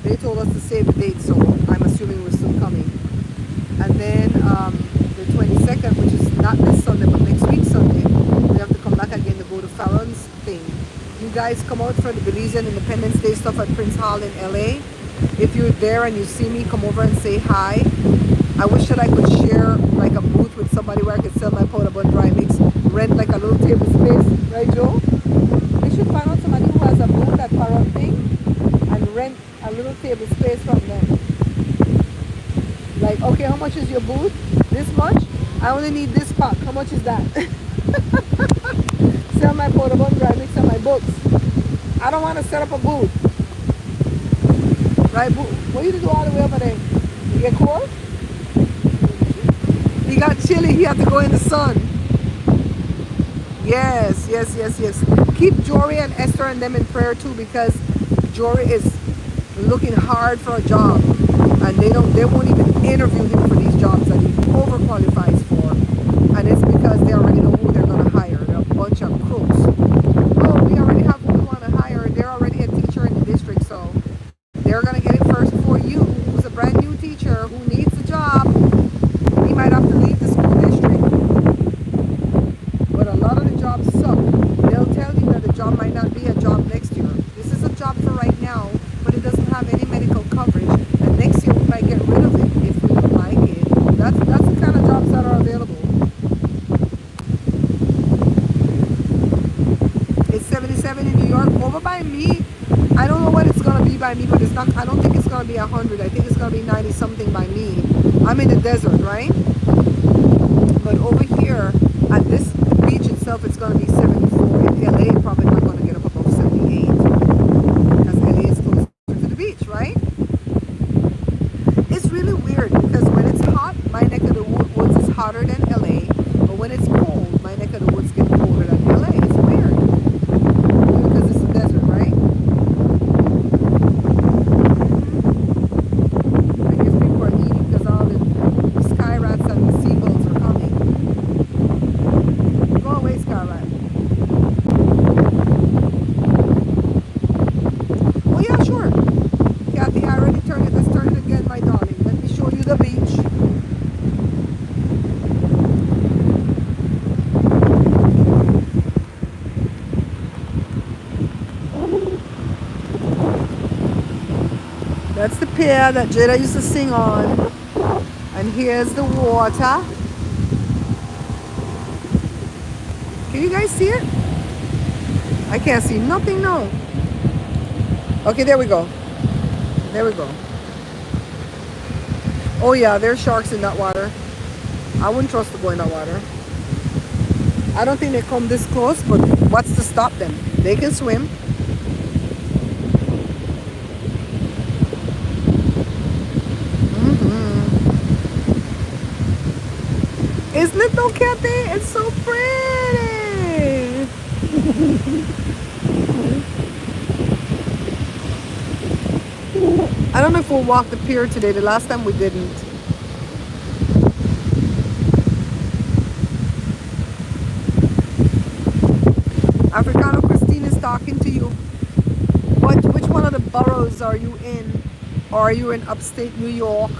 S1: They told us to save the date, so I'm assuming we're still coming. And then the 22nd, which is not this Sunday, but next week Sunday, we have to come back again to go to Fallon's thing. You guys come out for the Belizean Independence Day stuff at Prince Hall in LA. If you're there and you see me, come over and say hi. I wish that I could share like a booth with somebody where I could sell my powder bun dry mix, rent like a little table space, right, Joe? We should find out somebody who has a booth at Farron thing and rent a little table space from them. Like, okay, how much is your booth? This much? I only need this pack. How much is that? Sell my powder bun dry mix and my books. I don't want to set up a booth. Right, boo? What you do all the way over there? get cold? He got chilly. He had to go in the sun. Yes, yes, yes, yes. Keep Jory and Esther and them in prayer too, because Jory is looking hard for a job, and they won't even interview him for these jobs that he overqualifies for, and it's because they already know who they're gonna hire. They're a bunch of crooks. Oh, we already have who we want to hire, and they're already a teacher in the district, so they're gonna get it first before you, who's a brand new teacher who needs a job. He might have to leave the school district. But a lot of the jobs suck. They'll tell you that the job might not be a job next year. This is a job for right now, but it doesn't have any medical coverage. And next year we might get rid of it if we don't like it. That's the kind of jobs that are available. It's 77 in New York. Over by me, I don't know what it's gonna be by me, but it's not. I don't think it's gonna be 100. I think it's gonna be 90 something by me. I'm in the desert, right? But over here at this beach itself, it's going to be 74. In LA, probably not going to get up above 78, because LA is closer to the beach, right? It's really weird because when it's hot, my neck of the woods is hotter than LA, but when it's cold, my neck of the woods get colder than LA. It's weird because it's a desert, right? I guess people are eating because all the sky rats and the seagulls are coming. Go away, sky rat. Oh yeah, sure. Kathy, I already turned it. Let's turn it again, my darling. Let me show you the beach. That's the pier that Jada used to sing on. And here's the water. Can you guys see it? I can't see nothing now. Okay, there we go. There we go. Oh yeah, there's sharks in that water. I wouldn't trust to go in that water. I don't think they come this close, but what's to stop them? They can swim. Isn't it though, Kathy? It's so pretty. I don't know if we'll walk the pier today. The last time we didn't. Africano Christine is talking to you. Which one of the boroughs are you in? Or are you in upstate New York?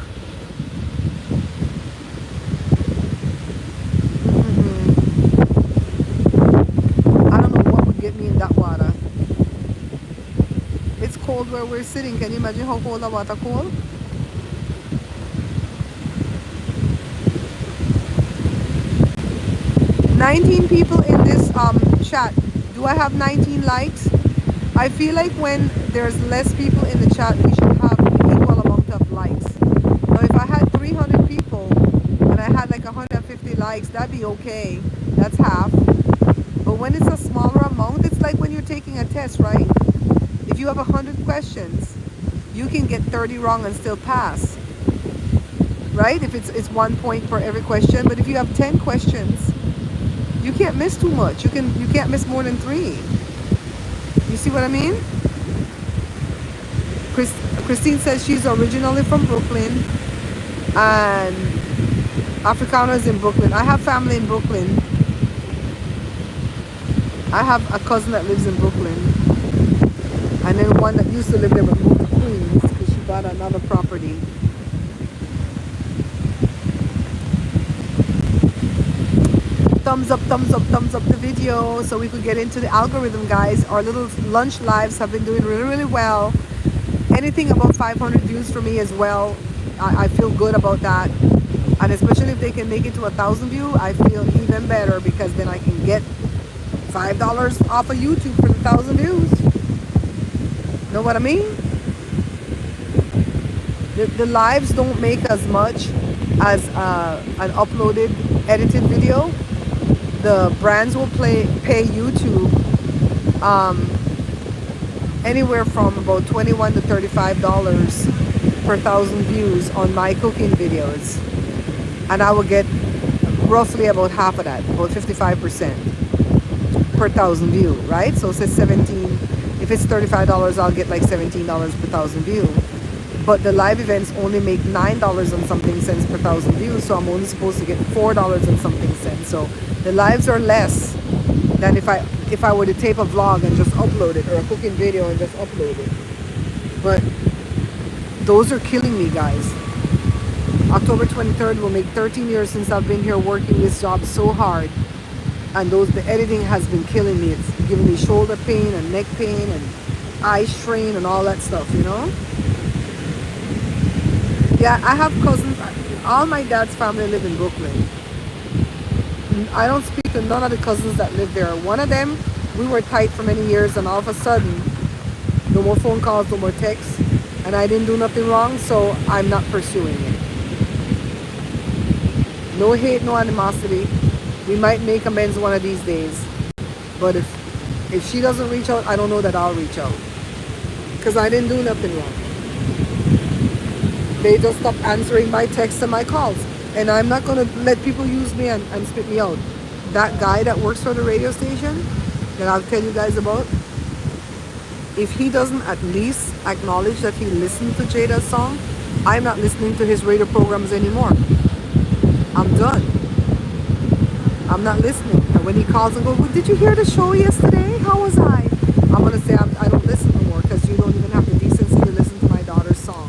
S1: Cold where we're sitting. Can you imagine how cold the water cold? $19 people in this chat. Do I have 19 likes? I feel like when there's less people in the chat, we should have an equal amount of likes. Now if I had 300 people and I had like 150 likes, that'd be okay. That's half. But when it's a smaller amount, it's like when you're taking a test, right? If you have 100 questions, you can get 30 wrong and still pass, right? If it's 1 point per every question. But if you have 10 questions, you can't miss too much. You can't miss more than 3. You see what I mean? Christine says she's originally from Brooklyn, and Africano is in Brooklyn. I have family in Brooklyn. I have a cousin that lives in Brooklyn. And then one that used to live there but moved to Queens because she bought another property. Thumbs up the video so we could get into the algorithm, guys. Our little lunch lives have been doing really, really well. Anything above 500 views for me as well. I feel good about that. And especially if they can make it to 1,000 views, I feel even better because then I can get $5 off of YouTube for 1,000 views. Know what I mean? The lives don't make as much as an uploaded, edited video. The brands will pay YouTube anywhere from about $21 to $35 per 1,000 views on my cooking videos, and I will get roughly about half of that, about 55% per 1,000 view, right? So say 17. If it's $35, I'll get like $17 per 1,000 view. But the live events only make $9 and something cents per 1,000 views, so I'm only supposed to get $4 and something cents. So the lives are less than if I were to tape a vlog and just upload it, or a cooking video and just upload it. But those are killing me, guys. October 23rd will make 13 years since I've been here working this job so hard, and the editing has been killing me. It's giving me shoulder pain and neck pain and eye strain and all that stuff, you know. Yeah, I have cousins. All my dad's family live in Brooklyn. I don't speak to none of the cousins that live there. One of them, we were tight for many years, and all of a sudden, no more phone calls, no more texts, and I didn't do nothing wrong, so I'm not pursuing it. No hate, no animosity. We might make amends one of these days, but if she doesn't reach out, I don't know that I'll reach out, because I didn't do nothing wrong. They just stopped answering my texts and my calls. And I'm not going to let people use me and spit me out. That guy that works for the radio station that I'll tell you guys about, if he doesn't at least acknowledge that he listened to Jada's song, I'm not listening to his radio programs anymore. I'm done. I'm not listening. And when he calls and goes, well, did you hear the show yesterday? How was I? I'm going to say I don't listen anymore, because you don't even have the decency to listen to my daughter's song.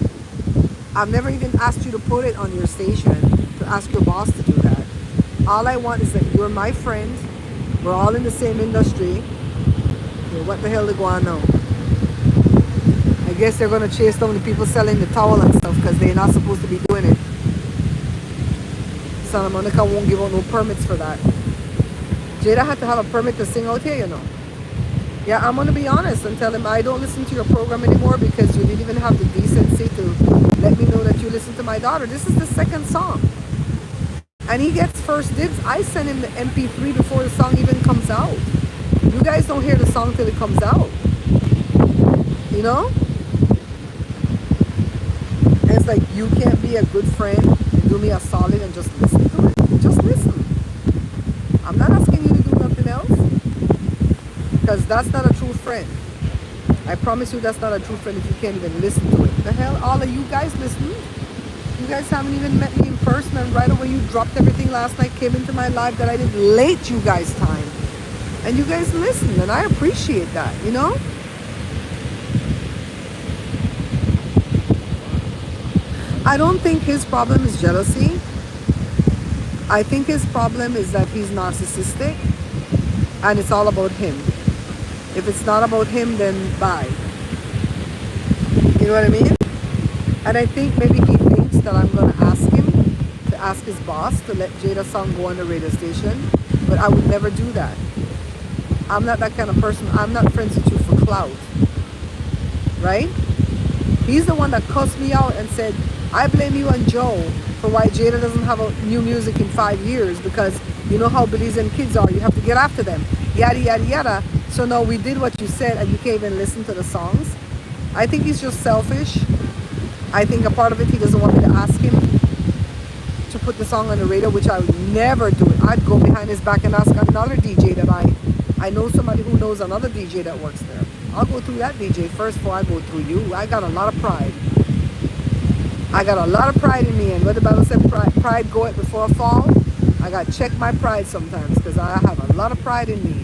S1: I've never even asked you to put it on your station, to ask your boss to do that. All I want is that you're my friend. We're all in the same industry. Okay, what the hell they go on now? I guess they're going to chase down the people selling the towel and stuff, because they're not supposed to be doing it. Santa Monica won't give out no permits for that. Jada had to have a permit to sing out here, you know. Yeah, I'm going to be honest and tell him I don't listen to your program anymore, because you didn't even have the decency to let me know that you listen to my daughter. This is the second song. And he gets first dibs. I send him the MP3 before the song even comes out. You guys don't hear the song till it comes out. You know? And it's like, you can't be a good friend and do me a solid and just listen to it. Just listen. I'm not asking you to do nothing else, because that's not a true friend. I promise you that's not a true friend if you can't even listen to it. The hell, all of you guys listen? You guys haven't even met me in person, and right away you dropped everything last night, came into my live that I did late you guys time. And you guys listen, and I appreciate that, you know? I don't think his problem is jealousy. I think his problem is that he's narcissistic, and it's all about him. If it's not about him, then bye. You know what I mean? And I think maybe he thinks that I'm going to ask his boss to let Jada's song go on the radio station. But I would never do that. I'm not that kind of person. I'm not friends with you for clout. Right? He's the one that cussed me out and said, I blame you and Joe for why Jada doesn't have a new music in 5 years, because you know how Belizean kids are. You have to get after them. Yada, yada, yada. So no, we did what you said and you can't even listen to the songs. I think he's just selfish. I think a part of it, he doesn't want me to ask him to put the song on the radio, which I would never do it. I'd go behind his back and ask another DJ that I know, somebody who knows another DJ that works there. I'll go through that DJ first before I go through you. I got a lot of pride. I got a lot of pride in me, and what the Bible said, pride goeth before a fall. I got to check my pride sometimes, because I have a lot of pride in me.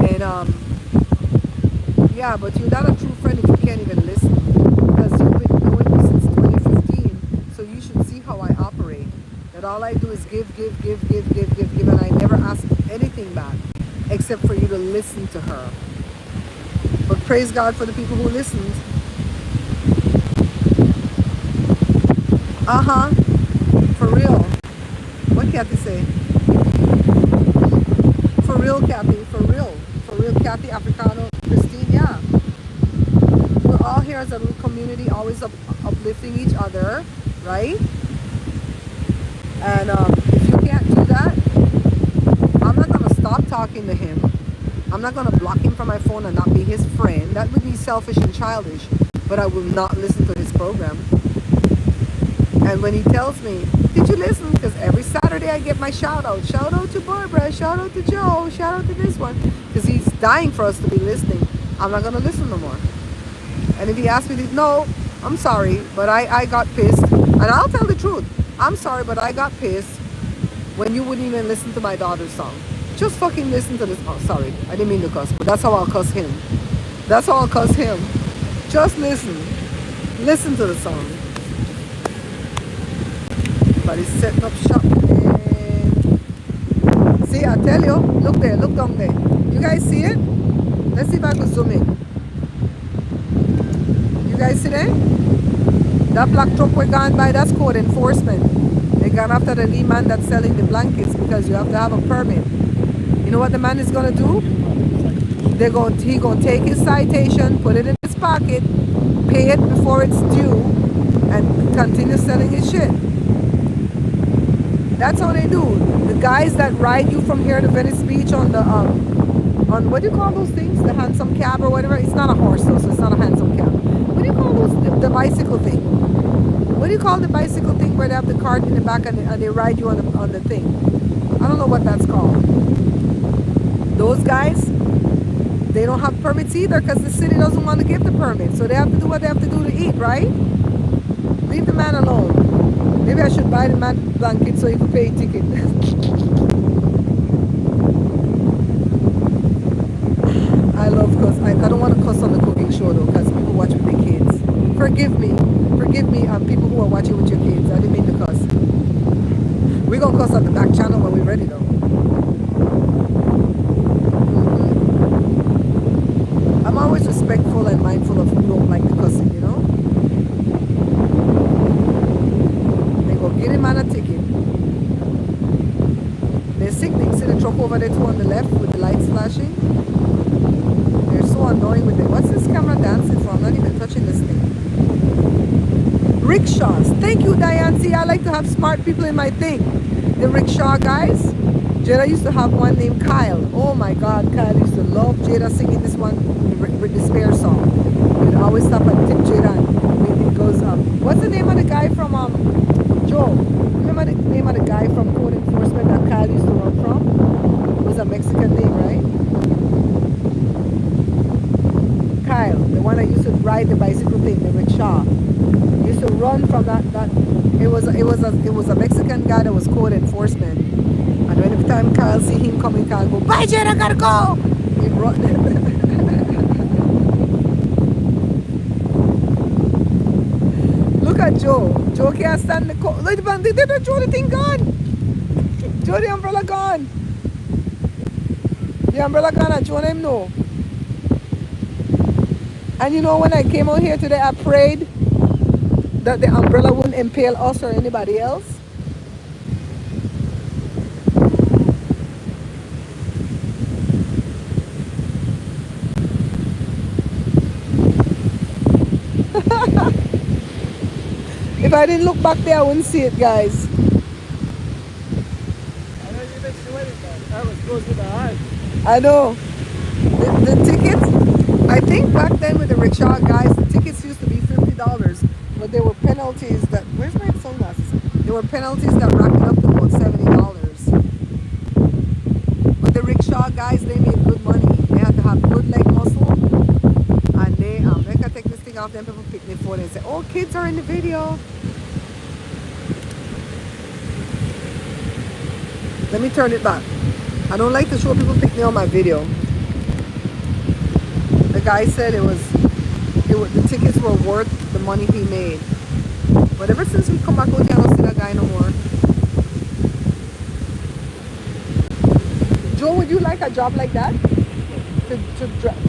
S1: And yeah, but you're not a true friend if you can't even listen, because you've been knowing me since 2015, so you should see how I operate. That all I do is give, and I never ask anything back, except for you to listen to her. But praise God for the people who listened. For real. What Kathy say? For real, Kathy. For real. For real, Kathy, Africano, Christine, yeah. We're all here as a little community, always uplifting each other, right? And if you can't do that, I'm not going to stop talking to him. I'm not going to block him from my phone and not be his friend. That would be selfish and childish. but I will not listen to his program. And when he tells me, did you listen? Because every Saturday I get my shout out. Shout out to Barbara, shout out to Joe, shout out to this one. Because he's dying for us to be listening. I'm not going to listen no more. And if he asks me, no, I'm sorry, but I got pissed. And I'll tell the truth. I'm sorry, but I got pissed when you wouldn't even listen to my daughter's song. Just fucking listen to this. Oh, sorry. I didn't mean to cuss, but that's how I'll cuss him. That's how I'll cuss him. Just listen. Listen to the song. But he's setting up shop. And see, I tell you, look there, look down there. You guys see it? Let's see if I can zoom in. You guys see that? That black truck we're gone by, that's code enforcement. They gone after the lead man that's selling the blankets because you have to have a permit. You know what the man is gonna do? He gonna take his citation, put it in his pocket, pay it before it's due, and continue selling his shit. That's how they do. The guys that ride you from here to Venice Beach on the on what do you call those things? The handsome cab or whatever. It's not a horse though, so it's not a handsome cab. What do you call those? The bicycle thing. What do you call the bicycle thing where they have the cart in the back and they ride you on the thing? I don't know what that's called. Those guys, they don't have permits either because the city doesn't want to give the permit. So they have to do what they have to do to eat, right? Leave the man alone. Maybe I should buy the man blanket so he can pay a ticket. I love cuss. I don't want to cuss on the cooking show though because people watch with their kids. Forgive me, people who are watching with your kids. I didn't mean to cuss. We're gonna cuss on the back channel when we're ready though. I'm always respectful and mindful of who don't like the cussing, you know? They go get him on a ticket. They're sickening. See the truck over there too on the left with the lights flashing? They're so annoying with it. What's this camera dancing for? I'm not even touching this thing. Rickshaws. Thank you, Diane. See, I like to have smart people in my thing. The rickshaw guys. Jada used to have one named Kyle. Oh my God, Kyle used to love Jada singing this one, the Spare song. He would always stop and tip Jada and it goes up. What's the name of the guy from Joe? Remember the name of the guy from Code Enforcement that Kyle used to run from? It was a Mexican name, right? Kyle, the one that used to ride the bicycle thing, the rickshaw. He used to run from that. It was a Mexican guy that was Code Enforcement. And every time Kyle see him coming, Kyle go, bye Jada, I gotta go! He'd run. Look at Joe. Joe can't stand the cold. Look, Joe, the thing gone. Joe, the umbrella gone. The umbrella gone and Joe him know. And you know when I came out here today, I prayed that the umbrella wouldn't impale us or anybody else. If I didn't look back there, I wouldn't see it, guys.
S2: I don't even see it. I was close to the heart.
S1: I know. The tickets, I think back then with the rickshaw guys, the tickets used to be $50, but there were penalties that, where's my sunglasses? There were penalties that racked up to about $70. But the rickshaw guys, they made good money. They had to have good leg muscle. And they can take this thing off, then people pick their phone and say, oh, kids are in the video. Let me turn it back. I don't like to show people pick me on my video. The guy said the tickets were worth the money he made. But ever since we come back out here, I don't see that guy no more. Joe, would you like a job like that? To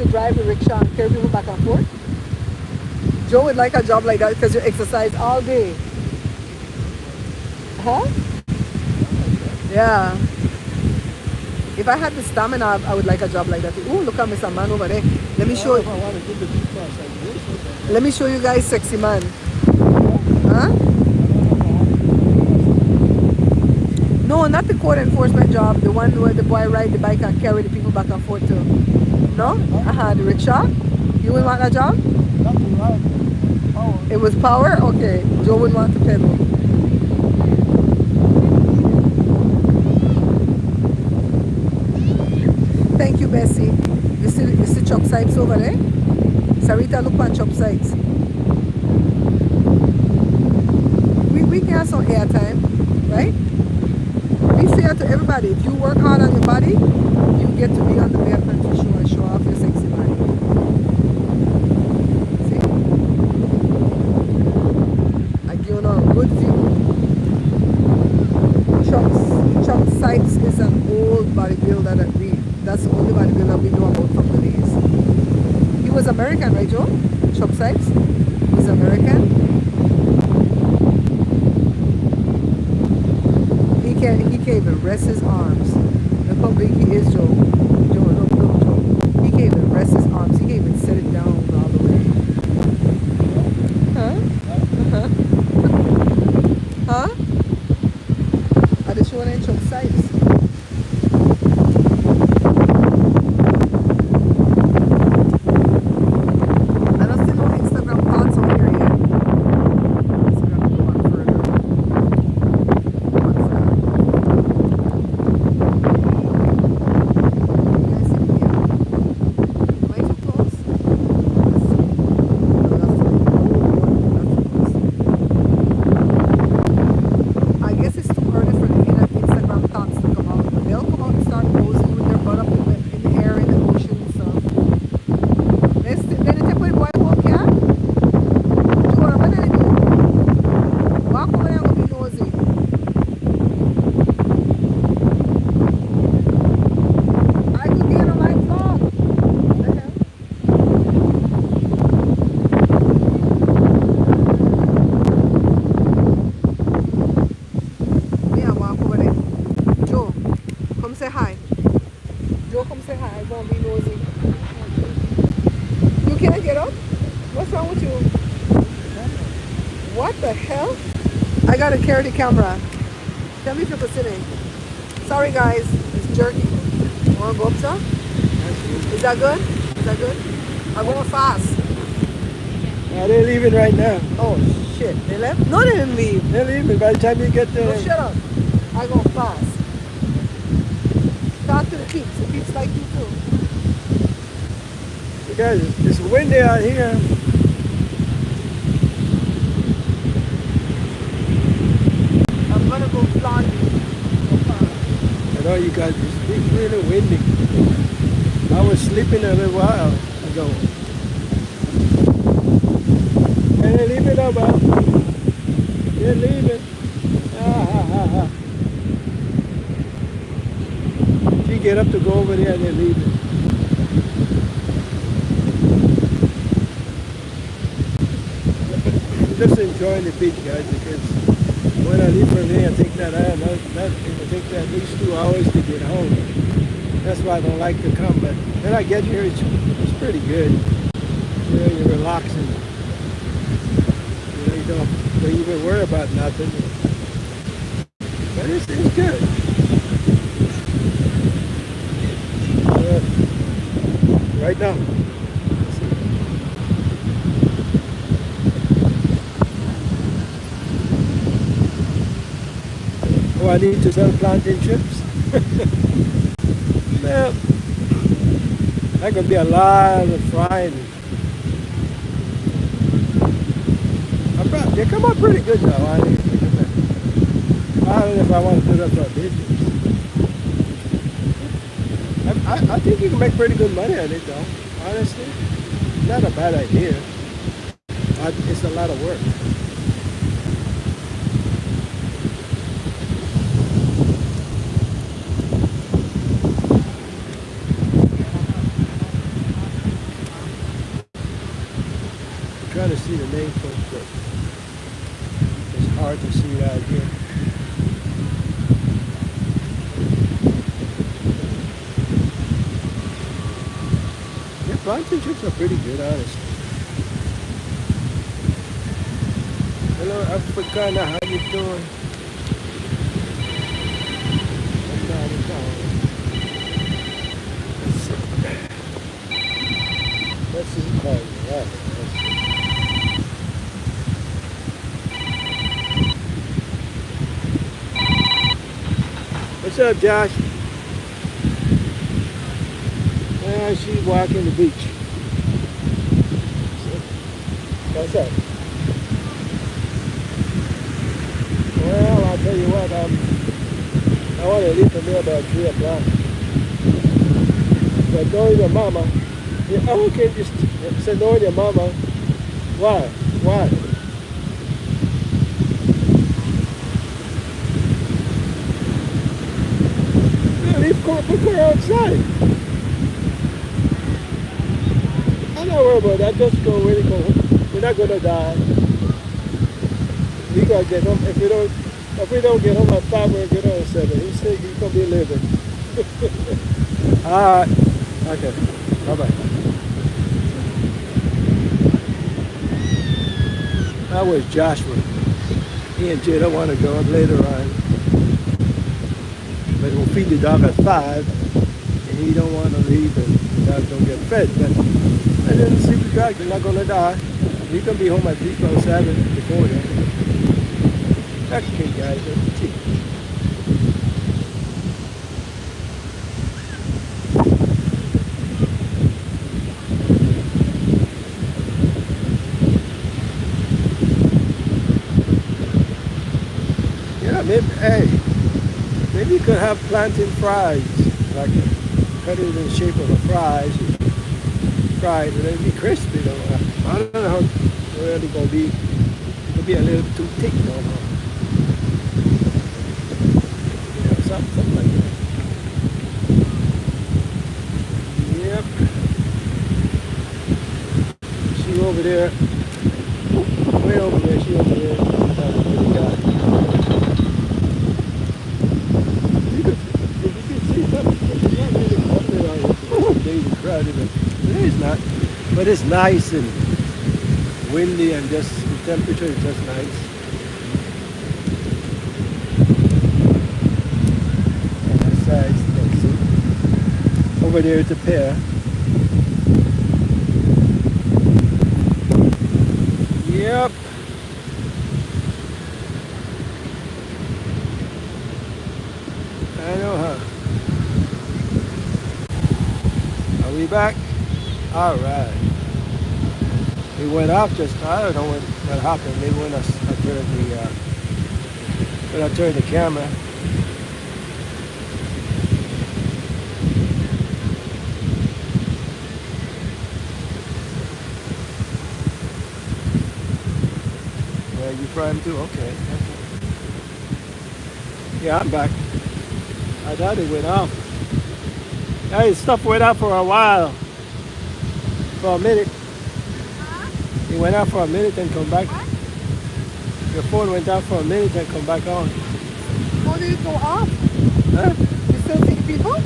S1: drive the rickshaw and carry people back and forth? Joe would like a job like that because you exercise all day. Huh? Yeah. If I had the stamina, I would like a job like that. Oh, look at Mr. Man over there. Let me show you. Let me show you guys sexy man. Huh? No, not the Code Enforcement job. The one where the boy ride the bike and carry the people back and forth to. No? The rickshaw? You would want that job?
S2: Not to ride. Power.
S1: It was power? Okay. Joe would want to pedal. Thank you, Bessie. You see chop sites over there? Sarita, look at chop sites. We can have some airtime, right? Be fair to everybody. If you work hard on your body, you get to be on the bear country show and show off your sexy body. See? I give you a good view. Chuck Sykes is an old bodybuilder that's the only bodybuilder we know about from Belize. He was American, right, Joe? Chuck Sykes was American. He can't even rest his arms. Look how big he is, Joe. Look, Joe. He can't even rest his arms. He can't even set it down all the way. Huh? Huh? I just showing in Chuck Sykes. I don't see no Instagram thoughts over here yet. So we have to go back further. What's that? You guys see me here? Am I too close? Let's see. No, that's too close. I guess it's too early for the Instagram thoughts to come out. But they'll come out and start posing with their butt up in the air, in the ocean and stuff. Then they put boy walk, yeah? Joanna, what did I do? Walk over there and be nosy. I could be in a live vlog. What the hell? Yeah, walk over there. Joe, come say hi. Joe, come say hi. I'm gonna be nosy. You can't get up? What's wrong with you? What the hell? I gotta carry the camera. Tell me if you're sitting. Sorry guys, it's jerky. You wanna go up, sir? Is that good? Is that good? I'm going fast.
S2: They're leaving right now.
S1: Oh shit, they left? No, they didn't leave.
S2: They're leaving by the time you get
S1: No,
S2: there.
S1: shut up. I go fast. Talk to the peeps. The peeps like you too.
S2: You guys, it's windy out here.
S1: I'm gonna go flying.
S2: I know you guys, it's really windy. I was sleeping a little while ago. And they're leaving now, man. They're leaving. She get up to go over there and they're leaving. I'm just enjoying the beach, guys, because when I leave from here, I take that out. It will take at least 2 hours to get home. That's why I don't like to come. But when I get here, it's pretty good. You know, you're relaxing. You know, you don't even worry about nothing. But it's good. Right now. Oh, I need to sell plantain chips. Man, that could be a lot of frying. They come out pretty good now. I don't know if I want to do that for a business. I think you can make pretty good money on it though, honestly. Not a bad idea. It's a lot of work. I'm trying to see the name folks, but it's hard to see out here. Plantain chips are pretty good, honestly. Hello, Africana, how you doing? Let's see. Oh, yeah. What's up, Josh? She's walking the beach. What's up? Well, I'll tell you what, I want to leave from here about 3 o'clock. But knowing your mama, yeah, oh, okay, just say knowing your mama. Why? Why? Yeah, leave put her outside. I'm not worried about that. Just go really go. We're not gonna die. We gotta get home. If we don't get home at 5, we'll get home at 7. He's saying he's gonna be living. All right. Okay. Bye bye. That was Joshua. He and Jada want to go up later on, but we'll feed the dog at 5, and he don't want to leave, and the dog don't get fed. But I didn't see the dog. They're not gonna die. He can be home at least about 7 before then. Okay, guys. Let's see. Yeah, maybe you could have plantain fries, like cut it in the shape of a fries, fried, and it'd be crispy though. I don't know how really gonna be. It'll be a little too thick though. Yeah, something like that. Yep. She over there. Way over there. She over there. Pretty guy. But it's nice and windy and just the temperature is just nice. And that side's next. Over there is a pair. Yep. I know, huh? Are we back? All right. We went off just, I don't know what happened. Maybe when I turned the camera. Yeah, you frying too? Okay. Yeah, I'm back. I thought it went off. Hey, stuff went out for a while. For a minute. It went out for a minute and come back. What? Your phone went out for a minute and come back on.
S1: How did it go off?
S2: Huh?
S1: You still see the people?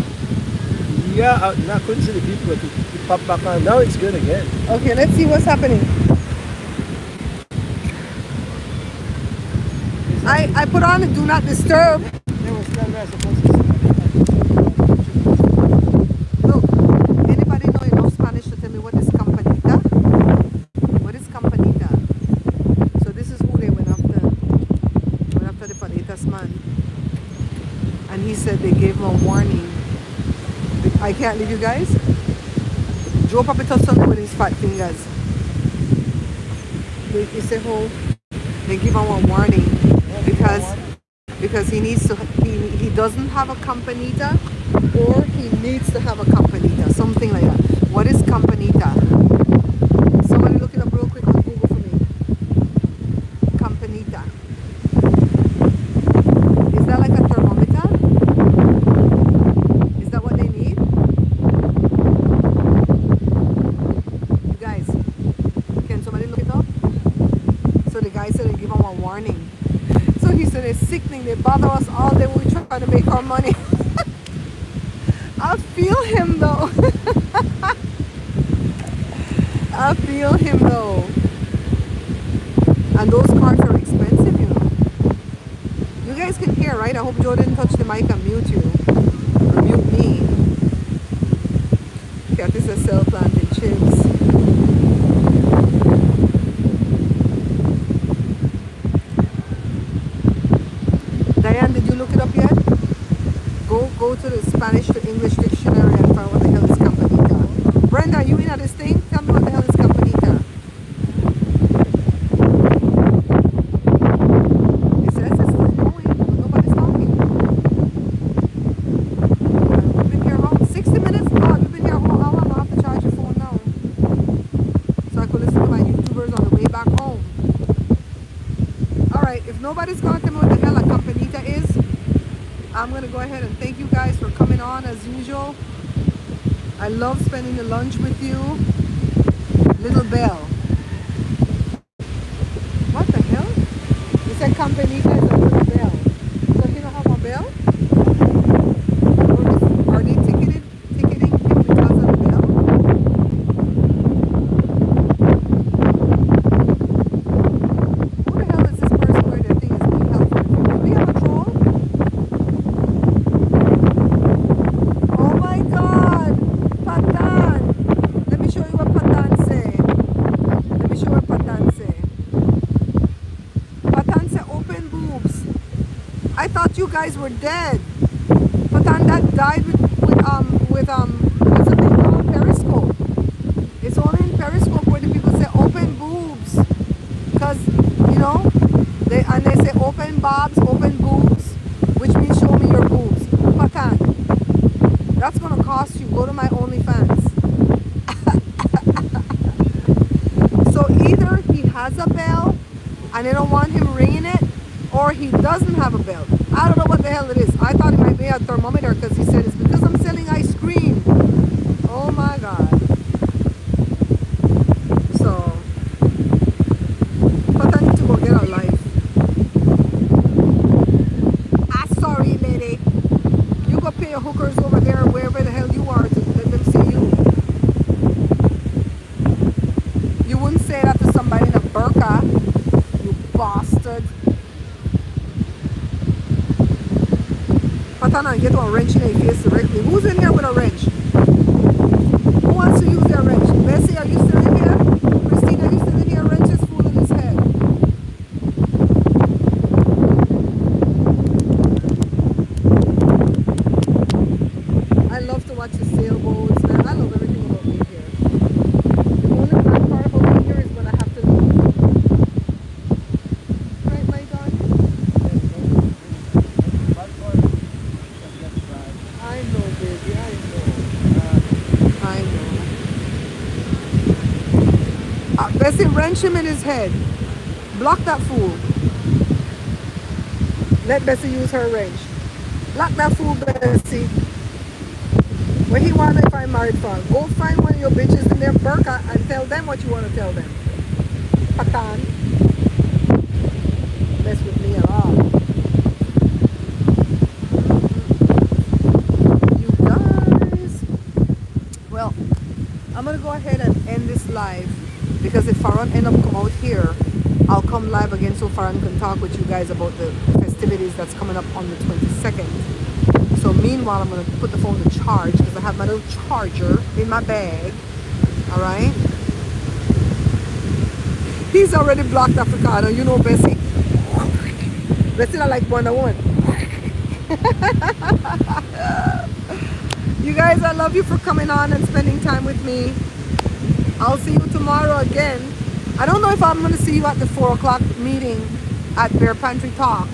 S2: Yeah, I couldn't see the people, but it popped back on. Now it's good again.
S1: Okay, let's see what's happening. I put on the do not disturb.
S2: They were standing there supposed to
S1: Look, anybody know enough Spanish to tell me what is campanita? What is campanita? So this is who they went after. Went after the palitas man. And he said they gave him a warning. I can't leave you guys. Joe Papi touched something with his fat fingers. He said, oh, they give him a warning because he needs to, he doesn't have a campanita, or he needs to have a campanita, something like that. What is campanita? Somebody look it up real quick on Google for me. Campanita. Is that like a thermometer? Is that what they need? You guys, can somebody look it up? So the guy said they give him a warning. So he said it's sickening, they bother us all day when we try to make our money. I feel him though. I feel him though. And those cars are expensive, you know. You guys can hear, right? I hope Joe didn't touch the mic and mute you. Or mute me. Kathy says sell plantain chips. Diane, did you look it up yet? Spanish to English dictionary and find what the hell is campanita. Brenda, are you in at this thing? Tell me what the hell is campanita. It says it's still going, but nobody's talking. We've been here about 60 minutes. God, we've been here a whole hour. I'm gonna have to charge your phone now, so I could listen to my YouTubers on the way back home. All right, if nobody's gonna tell me what the hell a campanita is, I'm gonna go ahead and thank you guys for coming on as usual. I love spending the lunch with you. Little bell. What the hell? You said campanita is a little bell. So he don't have a bell? Are they ticketing him because of the bell? Who the hell is this person where their thing is being helpful? Do we have a troll? Oh my god! Patan! Let me show you what Patan say. Let me show you what Patan say. Patan say open boobs. I thought you guys were dead. Patan that died with what's the thing called? Periscope. It's only in Periscope where the people say open boobs. Cause they say open bobs, open boobs, which means show me your boobs. Patan. That's gonna cost you. Go to my OnlyFans. So either he has a bell and they don't want him ringing it, or he doesn't have a bell. I don't know what the hell it is. I thought it might be a thermometer because he said it's because I'm selling ice cream. Oh my god. So, but I need to go get a life. Ah, sorry, lady. You go pay your hookers over there, wherever the hell you are, to let them see you. You wouldn't say that to somebody in a burqa, you bastard. Patana, get a wrench in their face directly. Who's in here with a wrench? Who wants to use their wrench? Bessie, are you still in here? Christina, are you still in here? Wrench is full in his head. I love to watch the sailboats, man. I love everything about being here. The only bad part about being here is when I have to leave. Right, my God? I know, baby. I know. I know. Bessie, wrench him in his head. Block that fool. Let Bessie use her wrench. Block that fool, Bessie. Where he want to find married from? Go find one of your bitches in their burqa and tell them what you want to tell them. Patan. Mess with me at all. You guys. Well, I'm going to go ahead and end this live because if Farron end up come out here, I'll come live again so Farron can talk with you guys about the festivities that's coming up on the 22nd. So meanwhile, I'm going to put the phone to charge because I have my little charger in my bag. All right. He's already blocked Africano. You know Bessie. Bessie not like Wonder Woman. You guys, I love you for coming on and spending time with me. I'll see you tomorrow again. I don't know if I'm going to see you at the 4 o'clock meeting at Bear Pantry Talk.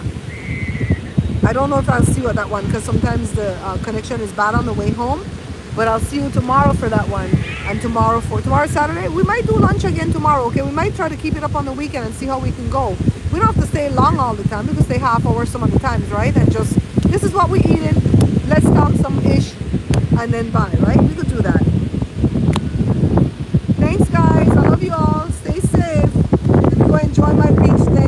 S1: I don't know if I'll see you at that one because sometimes the connection is bad on the way home. But I'll see you tomorrow for that one. And tomorrow Saturday. We might do lunch again tomorrow, okay? We might try to keep it up on the weekend and see how we can go. We don't have to stay long all the time. We can stay half hour some of the times, right? And just, this is what we eating. Let's talk some ish and then bye, right? We could do that.